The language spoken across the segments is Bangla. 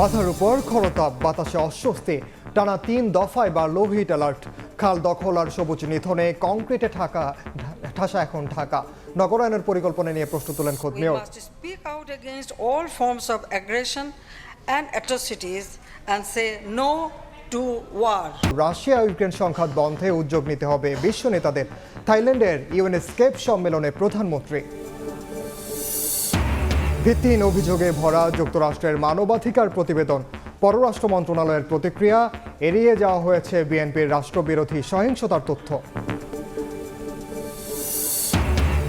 মাথার উপর খরতাপ, বাতাসে অস্বস্তি, টানা 3 দফায় বাড়ল হিট অ্যালার্ট। খাল দখল আর সবুজ নিধনে কংক্রিটে ঠাসা এখন ঢাকা। নগরায়নের পরিকল্পনা নিয়ে প্রশ্ন তোলেন খোদ mayor. We must speak out against all forms of aggression and atrocities and say no to war. Russia Ukraine সংঘাত বন্ধে উদ্যোগ নিতে হবে বিশ্ব নেতাদের। থাইল্যান্ডের ইউএনএসকেপ সম্মেলনে প্রধানমন্ত্রী। ভিত্তিহীন অভিযোগে ভরা যুক্তরাষ্ট্রের মানবাধিকার প্রতিবেদন, পররাষ্ট্র মন্ত্রণালয়ের প্রতিক্রিয়া, এড়িয়ে যাওয়া হয়েছে বিএনপির রাষ্ট্রবিরোধী সহিংসতার তথ্য।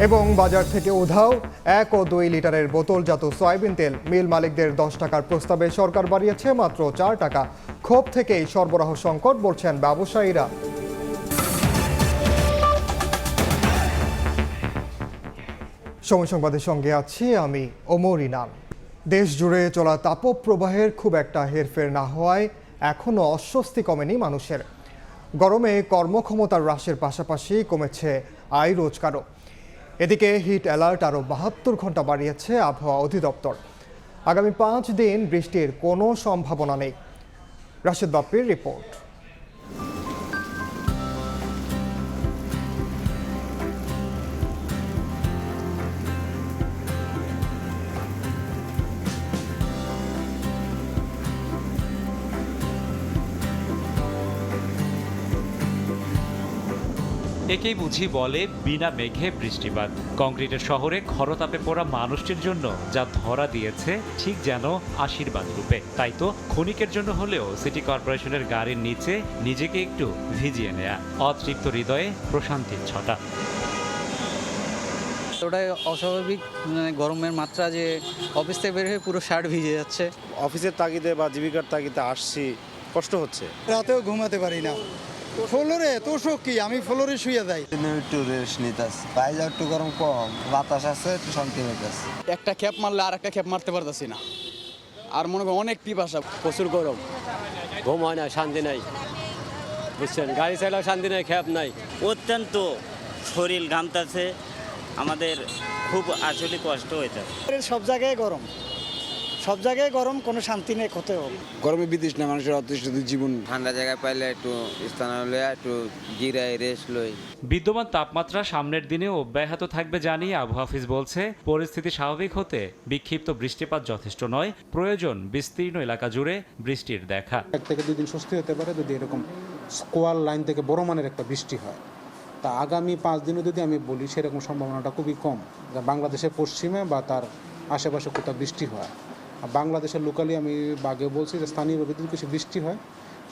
এবং বাজার থেকে উধাও 1 ও 2 লিটারের বোতলজাত সয়াবিন তেল। মিল মালিকদের 10 টাকার প্রস্তাবে সরকার বাড়িয়েছে মাত্র 4 টাকা। ক্ষোভ থেকেই সরবরাহ সংকট বলছেন ব্যবসায়ীরা। সময় সংবাদের সঙ্গে আছি আমি ওমর ইনাম। দেশ জুড়ে চলা তাপপ্রবাহের খুব একটা হেরফের না হওয়ায় এখনও অস্বস্তি কমেনি মানুষের। গরমে কর্মক্ষমতার হ্রাসের পাশাপাশি কমেছে আয় রোজগারও। এদিকে হিট অ্যালার্ট আরও 72 ঘন্টা বাড়িয়েছে আবহাওয়া অধিদপ্তর। আগামী 5 দিন বৃষ্টির কোনো সম্ভাবনা নেই। রাশেদ বাপ্পির রিপোর্ট। একেই বুঝি বলে বিনা মেঘে বৃষ্টিপাত। কংক্রিটের শহরে খরতাপে পোড়া মানুষটির জন্য যা ধরা দিয়েছে ঠিক যেন আশীর্বাদ রূপে। তাই তো ক্ষণিকের জন্য হলেও সিটি কর্পোরেশনের গাড়ির নিচে নিজেকে একটু ভিজিয়ে নেয়া, অতৃপ্ত হৃদয়ে প্রশান্তির ছটা। ওটাই অস্বাভাবিক, গরমের মাত্রা যে অফিস থেকে বের হয়ে পুরো শার্ট ভিজে যাচ্ছে। অফিসের তাগিদে বা জীবিকার তাগিদে আসছি, কষ্ট হচ্ছে। রাতেও ঘুমাতে পারি না। ফ্লোরে তোষক কি, আমি ফ্লোরে শুয়ে যাই। একটু রেস্ট নিতেছি, বাইরে একটু গরম কম, বাতাস আছে, একটু শান্তি হইতেছে। একটা খ্যাপ মারলে আর একটা খ্যাপ মারতে পারতেছি না, আর মনে করি অনেক পিপাসা। প্রচুর গরম, ঘুম হয় না, শান্তি নাই, বুঝছেন, গাড়ি চালাও শান্তি নাই, খ্যাপ নাই। অত্যন্ত শরীর ঘামতাছে, আমাদের খুব আসলে কষ্ট হইতেছে। সব জায়গায় গরম, সব জায়গায় গরম, কোনো শান্তি নেই কোথাও। গরমে বিদিস না, মানুষের অতিষ্ঠ জীবন। ঠান্ডা জায়গায় পাইলে একটু স্থান হলে একটু জিরাই রেস্ট লই। বিদ্যমান তাপমাত্রা সামনের দিনেও অব্যাহত থাকবে জানিয়ে আবহাওয়া অফিস বলছে, পরিস্থিতি স্বাভাবিক হতে বিক্ষিপ্ত বৃষ্টিপাত যথেষ্ট নয়, প্রয়োজন বিস্তীর্ণ এলাকা জুড়ে বৃষ্টির দেখা। 1 থেকে 2 দিন স্বস্তি হতে পারে যদি এরকম স্কোয়ার লাইন থেকে বড় মানের একটা বৃষ্টি হয়। তা আগামী 5 দিনও যদি আমি বলি, সেরকম সম্ভাবনাটা খুবই কম। বাংলাদেশের পশ্চিমে বা তার আশেপাশে কোথাও বৃষ্টি হয়। বাংলাদেশের লোকালি আমি আগে বলছি যে স্থানীয়ভাবে যদি কিছু বৃষ্টি হয়,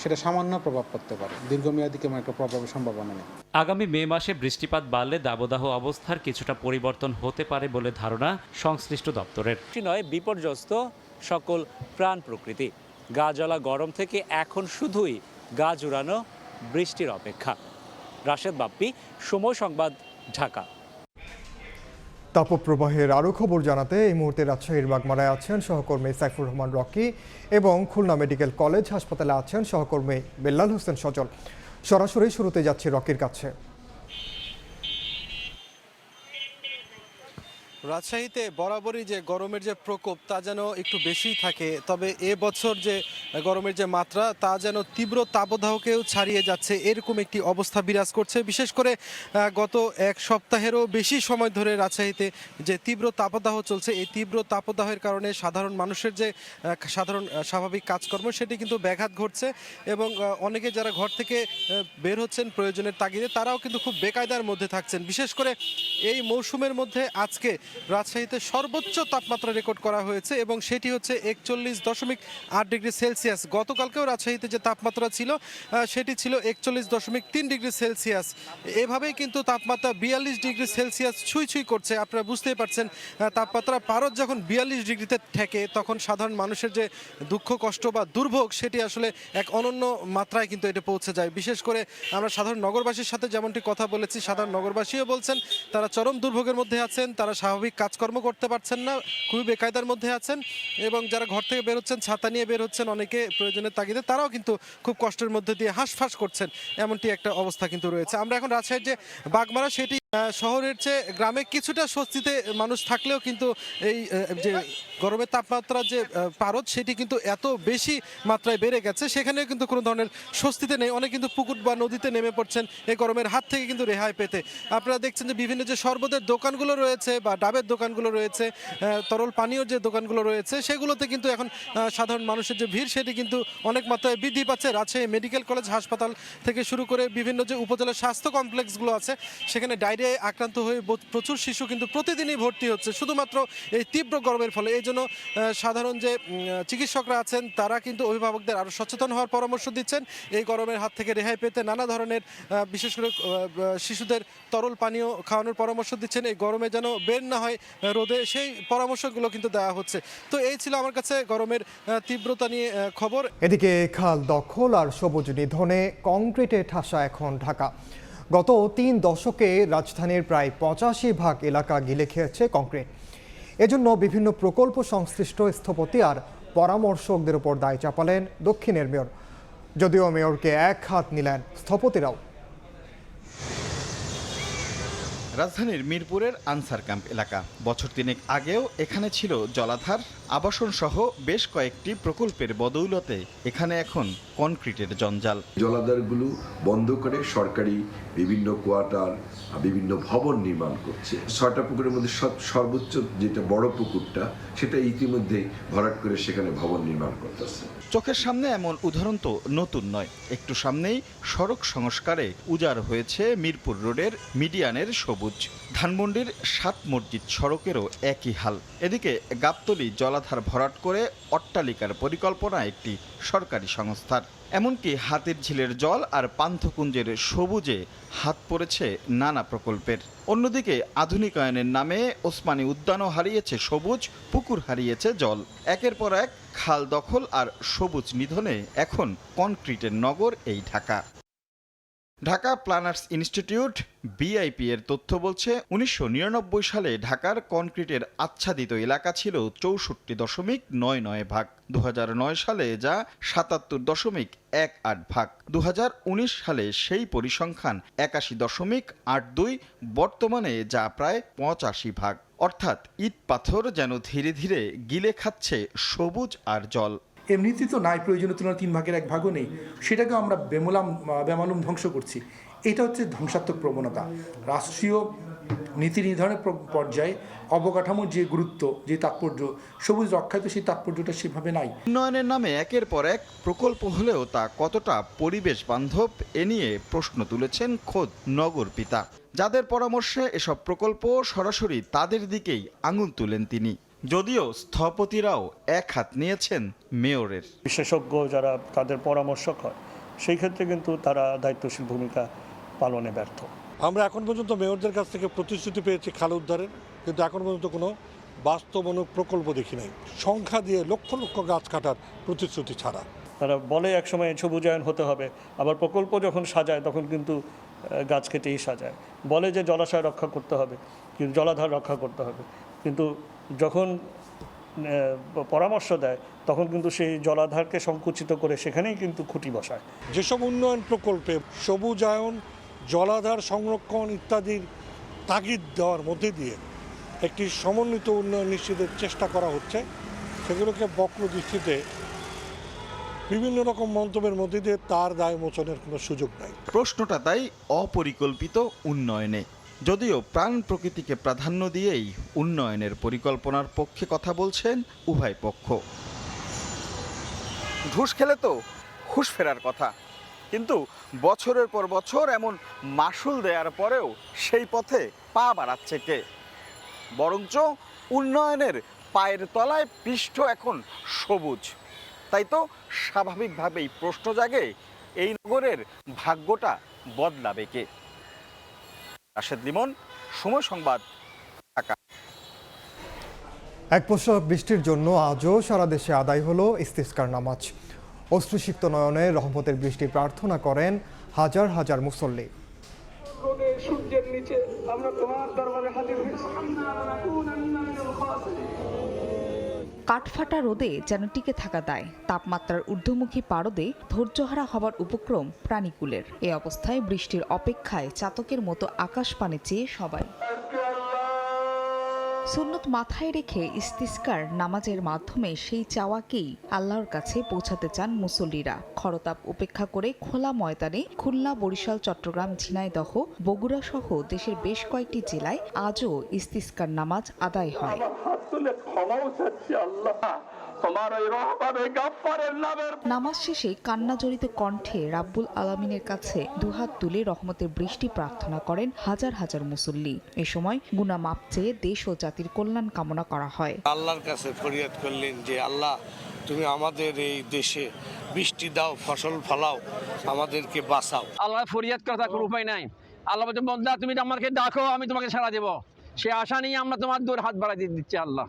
সেটা সামান্য প্রভাব পড়তে পারে, দীর্ঘমেয়াদী কেমন একটা প্রভাবের সম্ভাবনা নেই। আগামী মে মাসে বৃষ্টিপাত বাড়লে দাবদাহ অবস্থার কিছুটা পরিবর্তন হতে পারে বলে ধারণা সংশ্লিষ্ট দপ্তরের। নয় বিপর্যস্ত সকল প্রাণ প্রকৃতি। গা জ্বলা গরম থেকে এখন শুধুই গা জুড়ানো বৃষ্টির অপেক্ষা। রাশেদ বাপ্পি, সময় সংবাদ, ঢাকা। তাপপ্রবাহের আরও খবর জানাতে এই মুহূর্তে রাজশাহীর বাগমারায় আছেন সহকর্মী সাইফুর রহমান রকি এবং খুলনা মেডিকেল কলেজ হাসপাতালে আছেন সহকর্মী বেল্লাল হোসেন সজল। সরাসরি শুরুতে যাচ্ছি রকির কাছে। রাজশাহীতে বরাবরই যে গরমের যে প্রকোপ তা যেন একটু বেশিই থাকে, তবে এবছর যে গরমের যে মাত্রা তা যেন তীব্র তাপদাহকেও ছাড়িয়ে যাচ্ছে, এরকম একটি অবস্থা বিরাজ করছে। বিশেষ করে গত 1 সপ্তাহেরও বেশি সময় ধরে রাজশাহীতে যে তীব্র তাপদাহ চলছে, এই তীব্র তাপদাহের কারণে সাধারণ মানুষের যে সাধারণ স্বাভাবিক কাজকর্ম সেটি কিন্তু ব্যাঘাত ঘটছে এবং অনেকে যারা ঘর থেকে বের হচ্ছেন প্রয়োজনের তাগিদে, তারাও কিন্তু খুব বেকায়দার মধ্যে থাকছেন। বিশেষ করে এই মৌসুমের মধ্যে আজকে রাজশাহীতে সর্বোচ্চ তাপমাত্রা রেকর্ড করা হয়েছে এবং সেটি হচ্ছে 41.8 ডিগ্রি সেলসিয়াস। গতকালকেও রাজশাহীতে যে তাপমাত্রা ছিল সেটি ছিল 41.3 ডিগ্রি সেলসিয়াস। এভাবেই কিন্তু তাপমাত্রা 42 ডিগ্রি সেলসিয়াস ছুঁই করছে। আপনারা বুঝতেই পারছেন, তাপমাত্রা পারদ যখন 42 ডিগ্রিতে ঠেকে, তখন সাধারণ মানুষের যে দুঃখ কষ্ট বা দুর্ভোগ সেটি আসলে এক অনন্য মাত্রায় কিন্তু এটা পৌঁছে যায়। বিশেষ করে আমরা সাধারণ নগরবাসীর সাথে যেমনটি কথা বলেছি, সাধারণ নগরবাসীও বলছেন তারা চরম দুর্ভোগের মধ্যে আছেন, তারা স্বাভাবিক কাজকর্ম করতে পারছেন না, খুবই বেকায়দার মধ্যে আছেন এবং যারা ঘর থেকে বের হচ্ছেন, ছাতা নিয়ে বের হচ্ছেন অনেকে প্রয়োজনের তাগিদে, তারাও কিন্তু খুব কষ্টের মধ্যে দিয়ে হাঁসফাঁস করছেন, এমনটি একটা অবস্থা কিন্তু রয়েছে। আমরা এখন রাজশাহীর যে বাগমারা, সেটি শহরের চেয়ে গ্রামে কিছুটা স্বস্তিতে মানুষ থাকলেও কিন্তু এই যে গরমের তাপমাত্রা যে পারদ সেটি কিন্তু এত বেশি মাত্রায় বেড়ে গেছে, সেখানেও কিন্তু কোনো ধরনের স্বস্তিতে নেই। অনেক কিন্তু পুকুর বা নদীতে নেমে পড়ছেন এই গরমের হাত থেকে কিন্তু রেহাই পেতে। আপনারা দেখছেন যে বিভিন্ন যে শরবতের দোকানগুলো রয়েছে বা ডাবের দোকানগুলো রয়েছে, তরল পানীয় যে দোকানগুলো রয়েছে, সেগুলোতে কিন্তু এখন সাধারণ মানুষের যে ভিড় সেটি কিন্তু অনেক মাত্রায় বৃদ্ধি পাচ্ছে। রাজশাহী মেডিকেল কলেজ হাসপাতাল থেকে শুরু করে বিভিন্ন যে উপজেলা স্বাস্থ্য কমপ্লেক্সগুলো আছে, সেখানে ডায়রিয়ায় আক্রান্ত হয়ে প্রচুর শিশু কিন্তু প্রতিদিনই ভর্তি হচ্ছে শুধুমাত্র এই তীব্র গরমের ফলে। এই জন্য সাধারণ যে চিকিৎসকরা আছেন তারা কিন্তু অভিভাবকদের আরও সচেতন হওয়ার পরামর্শ দিচ্ছেন। এই গরমের হাত থেকে রেহাই পেতে নানা ধরনের বিশেষ করে শিশুদের তরল পানীয় খাওয়ানোর পরামর্শ দিচ্ছেন। এই গরমে যেন বের না হয় রোদে, সেই পরামর্শগুলো কিন্তু দেওয়া হচ্ছে। তো এই ছিল আমার কাছে গরমের তীব্রতা নিয়ে খবর। এদিকে খাল দখল আর সবুজ নিধনে কংক্রিটে ঠাসা এখন ঢাকা। গত 3 দশকে রাজধানীর প্রায় 85% এলাকা গিলে খেয়েছে কংক্রিট। এজন্য বিভিন্ন প্রকল্প সংশ্লিষ্ট স্থপতি আর পরামর্শকদের উপর দায় চাপালেন দক্ষিণের মেয়র। যদিও মেয়রকে এক হাত নিলেন স্থপতিরাও। রাজধানীর মিরপুরের আনসার ক্যাম্প এলাকা বছর 3 আগেও এখানে ছিল জলাধার, আবাসন সহ বেশ কয়েকটি প্রকল্পের বদৌলতে এখানে এখন কনক্রিটের জঞ্জাল। জলাধারগুলো বন্ধ করে সরকারি বিভিন্ন কোয়ার্টার, বিভিন্ন ভবন নির্মাণ করছে। 6টা পুকুরের মধ্যে সর্বোচ্চ যেটা বড় পুকুরটা, সেটা ইতিমধ্যেই ভরাট করে সেখানে ভবন নির্মাণ করতেছে। চোখের সামনে এমন উদাহরণ তো নতুন নয়। একটু সামনেই সড়ক সংস্কারে উজাড় হয়েছে মিরপুর রোডের মিডিয়ানের সবুজ। ধানমন্ডির 7 মসজিদ সড়কেরও একই হাল। এদিকে গাবতলী জলাধার ভরাট করে অট্টালিকার পরিকল্পনা একটি সরকারি সংস্থার। এমনকি হাতির ঝিলের জল আর পান্থকুঞ্জের সবুজে হাত পড়েছে নানা প্রকল্পের। অন্যদিকে আধুনিকায়নের নামে ওসমানী উদ্যানও হারিয়েছে সবুজ, পুকুর হারিয়েছে জল। একের পর এক খাল দখল আর সবুজ নিধনে এখন কনক্রিটের নগর এই Dhaka. Dhaka planners institute VIP এর তথ্য বলছে 1999 সালে ঢাকার কনক্রিটের আচ্ছাদিত এলাকা ছিল 64.99 ভাগ। 2009 সালে যা 77.18 ভাগ। 2019 সালে সেই পরিসংখ্যান 81.82, বর্তমানে যা প্রায় 85 ভাগ। অর্থাৎ ইট পাথর যেন ধীরে ধীরে গিলে খাচ্ছে সবুজ আর জল। এমনিতেই তো নাই, প্রয়োজনীয় তুলনায় 3 ভাগের 1 ভাগও নেই, সেটাকেও আমরা বেমালুম ধ্বংস করছি। এটা হচ্ছে ধ্বংসাত্মক প্রবণতা। রাষ্ট্রীয় নীতি নির্ধারণের পর্যায়ে অবকাঠামোর যে গুরুত্ব, যে তাৎপর্য, সবুজ রক্ষায় তো সেই তাৎপর্যটা সেভাবে নাই। উন্নয়নের নামে একের পর এক প্রকল্প হলেও তা কতটা পরিবেশ বান্ধব এ নিয়ে প্রশ্ন তুলেছেন খোদ নগর পিতা, যাদের পরামর্শে এসব প্রকল্প সরাসরি তাদের দিকেই আঙুল তুলেন তিনি। যদিও স্থপতিরাও এক হাত নিয়েছেন মেয়রের। বিশেষজ্ঞ যারা তাদের পরামর্শক হয়, সেই ক্ষেত্রে কিন্তু তারা দায়িত্বশীল ভূমিকা পালনে ব্যর্থ। আমরা এখন পর্যন্ত মেয়রদের কাছ থেকে প্রতিশ্রুতি পেয়েছি খাল উদ্ধারের, কিন্তু এখন পর্যন্ত কোনো বাস্তবমূলক প্রকল্প দেখি নাই, সংখ্যা দিয়ে লক্ষ লক্ষ গাছ কাটার প্রতিশ্রুতি ছাড়া। তারা বলে একসময় সবুজায়ন হতে হবে, আবার প্রকল্প যখন সাজায় তখন কিন্তু গাছ কেটেই সাজায়। বলে যে জলাশয় রক্ষা করতে হবে, কিন্তু জলাধার রক্ষা করতে হবে, কিন্তু যখন পরামর্শ দেয় তখন কিন্তু সেই জলাধারকে সংকুচিত করে সেখানেই কিন্তু খুঁটি বসায়। যেসব উন্নয়ন প্রকল্পে সবুজায়ন, জলাধার সংরক্ষণ ইত্যাদির তাগিদ দেওয়ার মধ্যে দিয়ে একটি সমন্বিত উন্নয়ন নিশ্চিতের চেষ্টা করা হচ্ছে, সেগুলোকে বক্র দৃষ্টিতে বিভিন্ন রকম মন্তব্যের মধ্যে দিয়ে তার দায় মোচনের কোনো সুযোগ নাই। প্রশ্নটা তাই অপরিকল্পিত উন্নয়নে। যদিও প্রাণ প্রকৃতিকে প্রাধান্য দিয়েই উন্নয়নের পরিকল্পনার পক্ষে কথা বলছেন উভয় পক্ষ। ঘুষ খেলে তো হুঁশ ফেরার কথা, কিন্তু বছরের পর বছর এমন মাসুল দেওয়ার পরেও সেই পথে পা বাড়াচ্ছে কে? বরঞ্চ উন্নয়নের পায়ের তলায় পৃষ্ঠ এখন সবুজ। তাই তো স্বাভাবিকভাবেই প্রশ্ন জাগে, এই নগরের ভাগ্যটা বদলাবে কে? রাশেদ লিমন, সময় সংবাদ, ঢাকা। এক পশলা বৃষ্টির জন্য আজও সারা দেশে আদায় হলো ইস্তিসকার নামাজ। অশ্রুসিক্ত নয়নে রহমতের বৃষ্টি প্রার্থনা করেন হাজার হাজার মুসল্লি। সূর্যের নিচে আমরা তোমার দরবারে হাজির হয়েছি। কাঠফাটা রোদে যেন টিকে থাকা দায়। তাপমাত্রার ঊর্ধ্বমুখী পারদে ধৈর্যহারা হবার উপক্রম প্রাণীকুলের। এ অবস্থায় বৃষ্টির অপেক্ষায় চাতকের মতো আকাশ পানে চেয়ে সবাই। সুন্নত মাথায় রেখে ইস্তিস্কার নামাজের মাধ্যমে সেই চাওয়াকেই আল্লাহর কাছে পৌঁছাতে চান মুসল্লিরা। খরতাপ উপেক্ষা করে খোলা ময়দানে খুলনা, বরিশাল, চট্টগ্রাম, ঝিনাইদহ, বগুড়া সহ দেশের বেশ কয়েকটি জেলায় আজও ইস্তিস্কার নামাজ আদায় হয়। নামাজ শেষে কান্নাজড়িত কণ্ঠে রাব্বুল আলামিনের কাছে দুহাত তুলে রহমতের বৃষ্টি প্রার্থনা করেন হাজার হাজার মুসল্লি। এ সময় গুনাহ মাপ চেয়ে দেশ ও জাতির কল্যাণ কামনা করা হয়। আল্লাহর কাছে ফরিয়াদ করলেন যে আল্লাহ, তুমি আমাদের এই দেশে বৃষ্টি দাও, ফসল ফলাও, আমাদেরকে বাঁচাও। আল্লাহ ফরিয়াদ করার কোনো উপায় নাই। আল্লাহ বলছে, বান্দা তুমি আমাকে ডাকো, আমি তোমাকে সাড়া দেব। সে আশা নিয়ে আমরা তোমার দূর হাত বাড়াই দিচ্ছি আল্লাহ।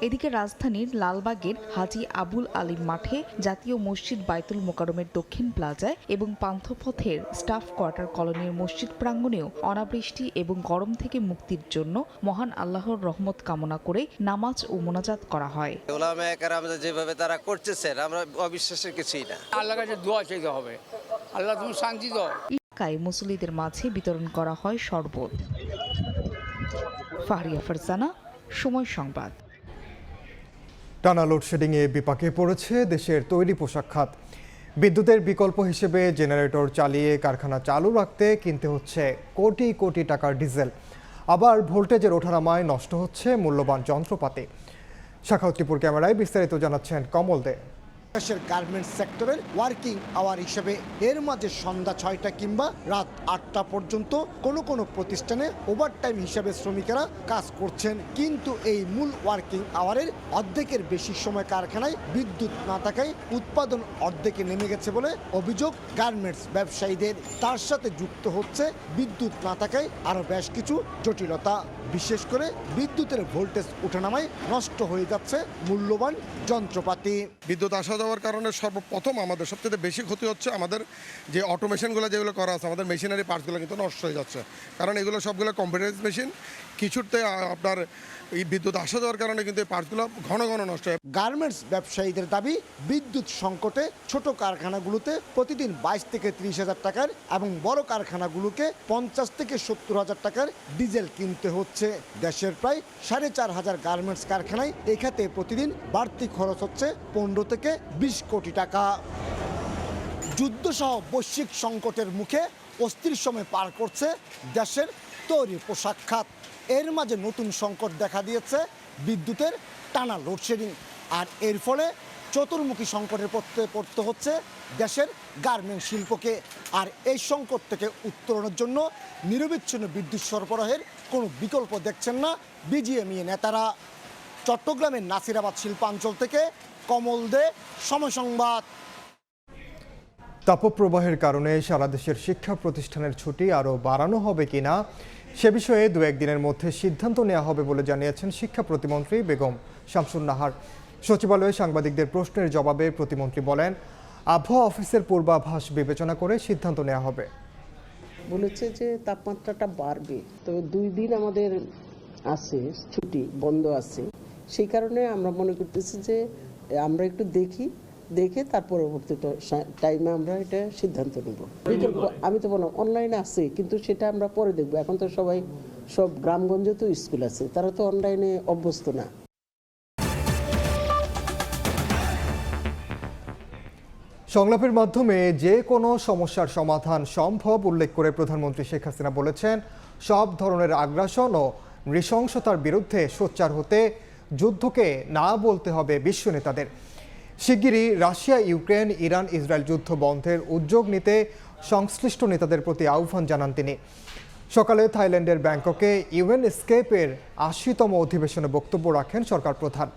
এদিকে রাজধানীর লালবাগের হাজী আবুল আলিম মাঠে, জাতীয় মসজিদ বায়তুল মোকাররমের দক্ষিণ প্লাজায় এবং পান্থপথের স্টাফ কোয়ার্টার কলোনির মসজিদ প্রাঙ্গণেও অনাবৃষ্টি এবং গরম থেকে মুক্তির জন্য মহান আল্লাহর রহমত কামনা করে নামাজ ও মোনাজাত করা হয়। ওলামায়ে কেরাম যেভাবে তারা করতেছেন, আমরা অবিশ্বাসের কিছুই না। আল্লাহর কাছে দোয়া চাইতে হবে, আল্লাহ তুমি শান্তি দাও। ইলাকায় মুসল্লিদের মাঝে বিতরণ করা হয় শরবত। ফাহরিয়া ফারজানা, সময় সংবাদ। টানা লোডশেডিংয়ে বিপাকে পড়েছে দেশের তৈরি পোশাক খাত। বিদ্যুতের বিকল্প হিসেবে জেনারেটর চালিয়ে কারখানা চালু রাখতে কিনতে হচ্ছে কোটি কোটি টাকার ডিজেল। আবার ভোল্টেজের ওঠানামায় নষ্ট হচ্ছে মূল্যবান যন্ত্রপাতি। শাখাউত্তিপুর ক্যামেরায় বিস্তারিত জানাচ্ছেন কমল দে। দেশের গার্মেন্টস সেক্টরের ওয়ার্কিং আওয়ার হিসেবে এর মাঝে সন্ধ্যা ৬টা কিংবা রাত ৮টা পর্যন্ত কোনো কোনো প্রতিষ্ঠানে ওভারটাইম হিসেবে শ্রমিকেরা কাজ করছেন। কিন্তু এই মূল ওয়ার্কিং আওয়ারের অর্ধেকের বেশি সময় কারখানায় বিদ্যুৎ না থাকায় উৎপাদন অর্ধেকে নেমে গেছে বলে অভিযোগ গার্মেন্টস ব্যবসায়ীদের। তার সাথে যুক্ত হচ্ছে বিদ্যুৎ না থাকায় আরও বেশ কিছু জটিলতা। বিশেষ করে বিদ্যুতের ভোল্টেজ ওঠানামায় নষ্ট হয়ে যাচ্ছে মূল্যবান যন্ত্রপাতি। বিদ্যুৎ আসা যাওয়ার কারণে সর্বপ্রথম আমাদের সবচেয়ে বেশি ক্ষতি হচ্ছে আমাদের যে অটোমেশনগুলো যেগুলো করা আছে, আমাদের মেশিনারি পার্টসগুলো কিন্তু নষ্ট হয়ে যাচ্ছে। কারণ এগুলো সবগুলো কম্পিউটারাইজড মেশিন, কিছুতে আপনার এই বিদ্যুৎ আসা যাওয়ার কারণে কিন্তু এই পার্টসগুলো ঘন ঘন নষ্ট হয়। গার্মেন্টস ব্যবসায়ীদের দাবি, বিদ্যুৎ সংকটে ছোট কারখানাগুলোতে প্রতিদিন 22 থেকে 30 হাজার টাকার এবং বড় কারখানাগুলোকে 50 থেকে 70 হাজার টাকার ডিজেল কিনতে হচ্ছে। দেশের প্রায় 4,500 গার্মেন্টস কারখানায় এই খাতে প্রতিদিন বাড়তি খরচ হচ্ছে 15 থেকে 20 কোটি টাকা। যুদ্ধসহ বৈশ্বিক সংকটের মুখে অস্থির সময় পার করছে দেশের তৈরি পোশাক খাত। এর মাঝে নতুন সংকট দেখা দিয়েছে বিদ্যুতের টানা লোডশেডিং। আর এর ফলে চতুর্মুখী সংকটের পড়তে হচ্ছে দেশের গার্মেন্টস শিল্পকে। আর এই সংকট থেকে উত্তরণের জন্য নিরবিচ্ছিন্ন বিদ্যুৎ সরবরাহের কোনো বিকল্প দেখছেন না বিজিএমইএ নেতারা। চট্টগ্রামের নাসিরাবাদ শিল্পাঞ্চল থেকে কমল দে, সময় সংবাদ। তাপপ্রবাহের কারণে সারা দেশের শিক্ষা প্রতিষ্ঠানের ছুটি আরও বাড়ানো হবে কিনা সে বিষয়ে 2-1 দিনের মধ্যে সিদ্ধান্ত নেওয়া হবে বলে জানিয়েছেন শিক্ষা প্রতিমন্ত্রী বেগম শামসুন নাহার। সচিবালয়ে সাংবাদিকদের প্রশ্নের জবাবে প্রতিমন্ত্রী বলেন, আবহাওয়া অফিসের পূর্বাভাস বিবেচনা করে সিদ্ধান্ত নেওয়া হবে। বলেছে যে তাপমাত্রাটা বাড়বে, তবে 2 দিন আমাদের আছে ছুটি, বন্ধ আছে। সেই কারণে আমরা মনে করতেছি যে আমরা একটু দেখে তার পরবর্তী টাইমে আমরা এটা সিদ্ধান্ত নেব। বিকল্প আমি তো বললাম অনলাইনে আছে, কিন্তু সেটা আমরা পরে দেখবো। এখন তো সব গ্রামগঞ্জে তো স্কুল আছে, তারা তো অনলাইনে অভ্যস্ত না। সংলাপের মাধ্যমে যে কোনো সমস্যার সমাধান সম্ভব উল্লেখ করে প্রধানমন্ত্রী শেখ হাসিনা বলেছেন, সব ধরনের আগ্রাসন ও নৃশংসতার বিরুদ্ধে সোচ্চার হতে যুদ্ধকে না বলতে হবে বিশ্ব নেতাদের। শিগগিরই রাশিয়া, ইউক্রেন, ইরান, ইসরায়েল যুদ্ধ বন্ধের উদ্যোগ নিতে সংশ্লিষ্ট নেতাদের প্রতি আহ্বান জানান তিনি। সকালে থাইল্যান্ডের ব্যাংককে ইউএন এসকেপের 80তম অধিবেশনে বক্তব্য রাখেন সরকার প্রধান।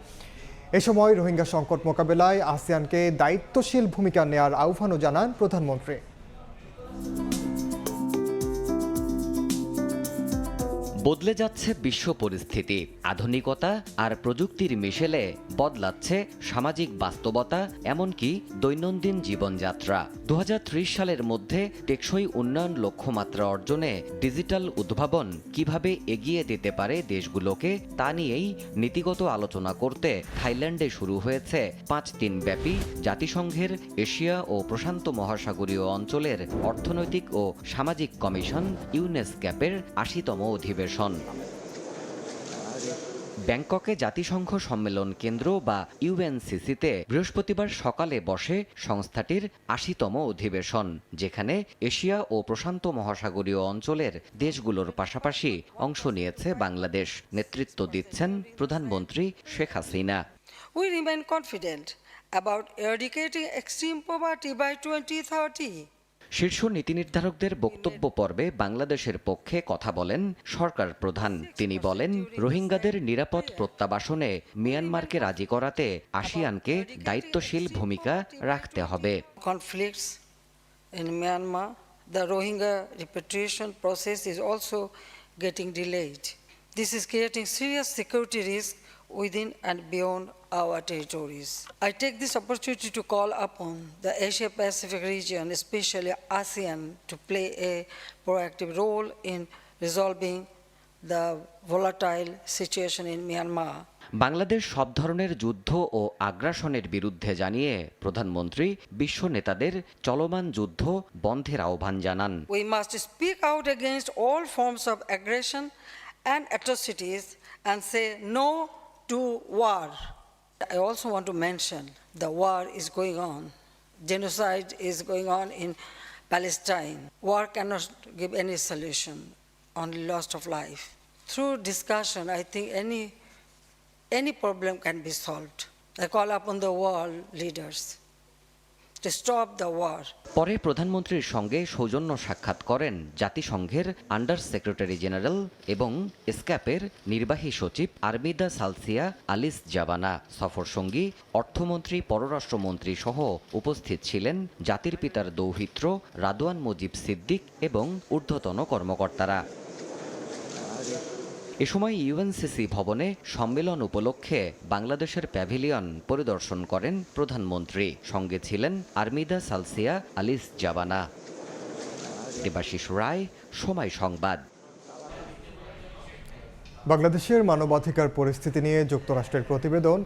এ সময় রোহিঙ্গা সংকট মোকাবেলায় আসিয়ানকে দায়িত্বশীল ভূমিকা নেওয়ার আহ্বানও জানান প্রধানমন্ত্রী। বদলে যাচ্ছে বিশ্ব পরিস্থিতি, আধুনিকতা আর প্রযুক্তির মিশেলে বদলাচ্ছে সামাজিক বাস্তবতা, এমনকি দৈনন্দিন জীবনযাত্রা। 2030 সালের মধ্যে টেকসই উন্নয়ন লক্ষ্যমাত্রা অর্জনে ডিজিটাল উদ্ভাবন কিভাবে এগিয়ে দিতে পারে দেশগুলোকে, তা নিয়েই নীতিগত আলোচনা করতে থাইল্যান্ডে শুরু হয়েছে 5 দিনব্যাপী জাতিসংঘের এশিয়া ও প্রশান্ত মহাসাগরীয় অঞ্চলের অর্থনৈতিক ও সামাজিক কমিশন ইউনেস্ক্যাপের 80তম অধিবেশন। অধিবেশন। ব্যাংককে জাতিসংঘ সম্মেলন কেন্দ্র বা ইউএনসিসিতে বৃহস্পতিবার সকালে বসে সংস্থাটির ৮০তম অধিবেশন, যেখানে এশিয়া ও প্রশান্ত মহাসাগরীয় অঞ্চলের দেশগুলোর পাশাপাশি অংশ নিয়েছে বাংলাদেশ। নেতৃত্ব দিচ্ছেন প্রধানমন্ত্রী Sheikh Hasina. We remain confident about eradicating extreme poverty by 2030. শীর্ষ নীতি নির্ধারকদের বক্তব্য পর্বে বাংলাদেশের পক্ষে কথা বলেন সরকার প্রধান। তিনি বলেন, রোহিঙ্গাদের নিরাপদ প্রত্যাবাসনে মিয়ানমারকে রাজি করাতে আসিয়ানকে দায়িত্বশীল ভূমিকা রাখতে হবে। Conflicts in Myanmar, the Rohingya repatriation process is also getting delayed. This is creating serious security risk within and beyond our territories. I take this opportunity to call upon the Asia-Pacific region, especially ASEAN, to play a proactive role in resolving the volatile situation in Myanmar. Bangladesh সব ধরনের যুদ্ধ ও আগ্রাসনের বিরুদ্ধে জানিয়ে প্রধানমন্ত্রী বিশ্ব নেতাদের চলমান যুদ্ধ বন্ধের আহ্বান জানান। We must speak out against all forms of aggression and atrocities and say no to war. I also want to mention the war is going on. Genocide is going on in Palestine. War cannot give any solution, only loss of life. Through discussion, I think any problem can be solved. I call upon the world leaders to stop the war. পরে প্রধানমন্ত্রীর সঙ্গে সৌজন্য সাক্ষাৎ করেন জাতিসংঘের আন্ডার সেক্রেটারি জেনারেল এবং এসক্যাপের নির্বাহী সচিব আরমিদা সালসিয়া আলিস জাবানা। সফর সঙ্গী অর্থমন্ত্রী, পররাষ্ট্রমন্ত্রী সহ উপস্থিত ছিলেন জাতির পিতার দৌহিত্র রাদওয়ান মুজিব সিদ্দিক এবং ঊর্ধ্বতন কর্মকর্তারা। এ সময় ইউএনসিসি ভবনে সম্মেলন উপলক্ষে বাংলাদেশের প্যাভিলিয়ন পরিদর্শন করেন প্রধানমন্ত্রী। সঙ্গে ছিলেন আরমিদা সালসিয়া আলিস জাবানা। দেবাশিস রায়, সময় সংবাদ। বাংলাদেশের মানবাধিকার পরিস্থিতি নিয়ে যুক্তরাষ্ট্রের প্রতিবেদন